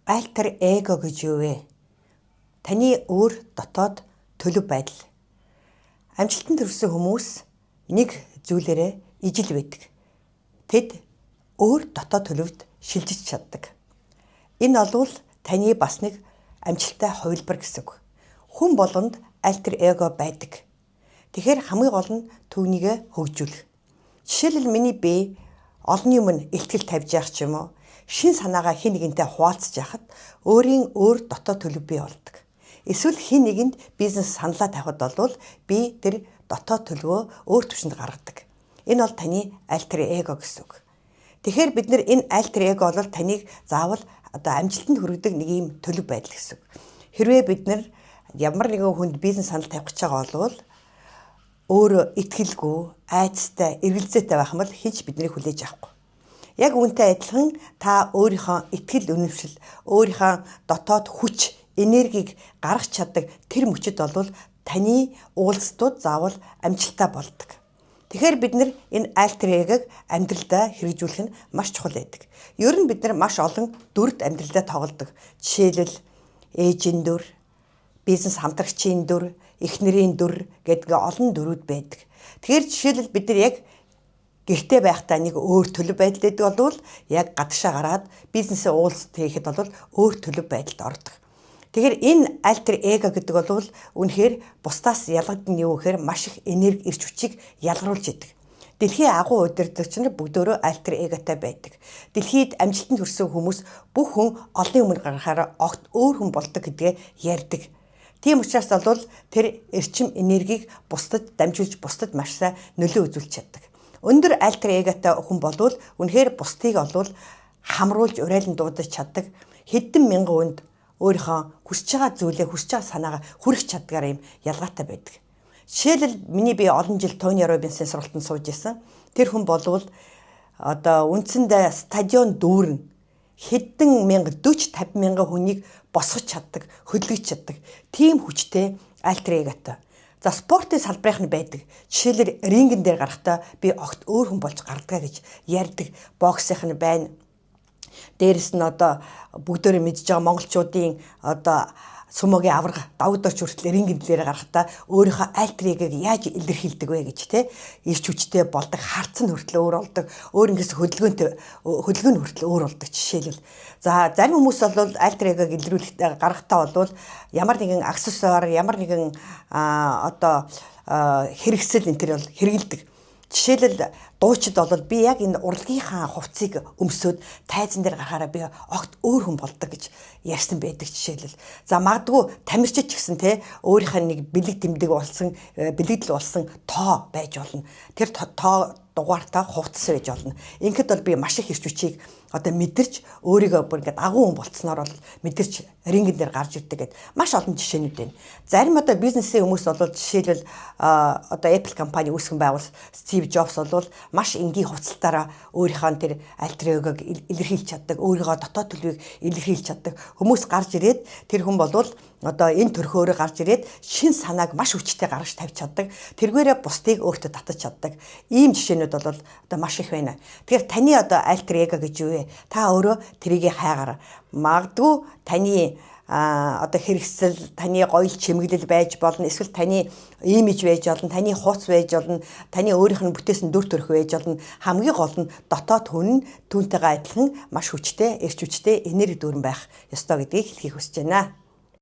Альтер эго гэж юу вэ? Таны өөр дотоод төлөв байдал. Амжилтанд хүрсэн хүмүүс нэг зүйлээрээ ижил байдаг. Тэд өөр дотоод төлөвт шилжиж чаддаг. Энэ олвол таны бас нэг амжилттай хувилбар гэсэн үг. Хүн болгонд альтер эго байдаг. Тэгэхээр хамгийн гол нь түүнийг хөгжүүлэх. Жишээлбэл миний бие олон юмд ихтгэл тавьж явах ч юм уу, шин санаагаа хин нэгэнтэй хуваалцж яхад өөрийн өөр дотоод төлөв бий болдог. Эсвэл хин нэгэнд бизнес саналаа тавихад болвол би тэр дотоод төлөвөө өөр түвшинд гаргадаг. Энэ бол таны альтер эго гэсэн үг. Тэгэхээр бид нэр энэ альтер эго бол таныг заавал амжилтанд хүргэдэг нэг юм төлөв байдал гэсэн үг. Хэрвээ бид нэр ямар нэгэн хүнд бизнес санал тавих гэж байгаа бол өөр итгэлгүй, айцтай, эргэлзээтэй байх юм бол хинч биднийг хүлээж авахгүй. Яг үүнтэй адилхан та өөрийнхөө итгэл үнэмшил, өөрийнхөө дотоод хүч, энергийг гаргах чаддаг тэр мөчөд болвол таны уулзтууд заавал амжилттай болдог. Тэгэхээр бид нар энэ альтер эгийг амьдралдаа хэрэгжүүлэх нь маш чухал байдаг. Ер нь бид нар маш олон дүрд амьдралдаа тоглодог. Жишээлбэл ээжийн дүр, бизнес хамтрагчийн дүр, эхнэрийн дүр гэдэг олон дүрүүд байдаг. Тэгэхээр жишээлбэл бид нар яг гэртээ байхдаа нэг өөр төлөв байдал байдаг болвол яг гадагшаа гараад бизнесээ уулзалт хийхэд бол өөр төлөв байдалд ордог. Тэгэхээр энэ альтер эго гэдэг бол үнэхээр бусдаас ялгагдсан нь юу гэхээр маш их энерги, эрч хүчийг ялгаруулж идэг. Дэлхийн агуу удирдлагч нар бүгдөө альтер эготой байдаг. Дэлхийд амжилтанд хүрсэн хүмүүс бүх хүн олонний өмнө гаргахаараа огт өөр хүн болдог гэдгээ ярьдаг. Тийм учраас бол тэр эрчим энергийг бусдад дамжуулж бусдад маш сайн нөлөө үзүүлж чаддаг. Өндөр альтер эготой хүн болвол үнэхээр бусдыг олвол хамруулж урайлан дуудаж чаддаг. Хэдэн мянган хүнд өөрийнхөө хүсэж байгаа зүйлээ, хүсэж байгаа санаагаа хүргэх чаддгаар юм ялгаатай байдаг. Жишээлбэл миний би олон жил Тони Роббинсийн сургалтанд сууж исэн. Тэр хүн болвол үндсэндээ стадион дүүрэн хэдэн мянга 40-50 мянган хүнийг босгож чаддаг, хөдөлгөж чаддаг. Тийм хүчтэй альтер эготой. За спортын салбарынх нь байдаг. Жишээлбэл рингэн дээр гарахдаа би огт өөр хүн болж гардгаа гэж ярьдаг. Боксынх нь байна. Дээрэс нь бүгдөө мэдж байгаа монголчуудын сумогийн авраг давагдорч хүртэл рингэн дээр гарахдаа өөрийнхөө альтер эгийг яаж илэрхийлдэг вэ гэж ирч хүчтэй болдог, харц нь хүртэл өөр болдог, өөр ингээс хөдөлгөөн нь хүртэл өөр болдог жишээлбэл. За зарим хүмүүс бол альтер эгийг илрүүлэхдээ гаргахтаа бол ямар нэгэн аксессуар, ямар нэгэн хэрэгсэл энэ төр бол хэрэгэлдэг. Жишээлбэл дуучид бол би яг энэ урлагийнхаа хувцсыг өмсөд тайзан дээр гарахаараа би огт өөр хүн болдог гэж ярьсан байдаг жишээлбэл. За магадгүй тамирчид ч гэсэн өөрийнхөө нэг бэлэг тэмдэг болсон, бэлэгдэл болсон тоо байж болно. Тэр тоо дугаартаа хувцас байж болно. Ингээд бол би маш их эрч хүчийг мэдэрч өөрийгөө бүр ингээд агуу хүн болцсноор бол мэдэрч рингэн дээр гарч ирдэг гэд маш олон жишээнүүд байна. Зарим бизнесийн хүмүүс бол жишээлбэл Apple компани үүсгэн байгуулсан Стив Джобс бол маш энгийн хувцалтаараа өөрийнхөө тэр альтер эгог илэрхийлж чаддаг, өөрийнхөө дотоод төлөвийг илэрхийлж чаддаг. Хүмүүс гарч ирээд тэр хүн бол энэ төрхөөрөө гарч ирээд шин санааг маш хүчтэй гаргаж тавьж чаддаг. Тэргээрээ бусдыг өөртөө татаж чаддаг. Ийм жишээнүүд бол маш их байна. Тэгэхээр таны альтер эго гэж юу вэ? Та өөрөө тэрийг хайгаар. Магадгүй таны хэрэгсэл, таны гоёл чимэглэл байж болно, эсвэл таны имиж байж болно, таны хууц байж болно, таны өөрийнх нь бүтээсэн дүр төрх байж болно. Хамгийн гол нь дотоод хүн түүнтэйгээ адилхан маш хүчтэй, эрч хүчтэй энерги дүүрэн байх ёстой гэдгийг хэлхийг хүсэж байна.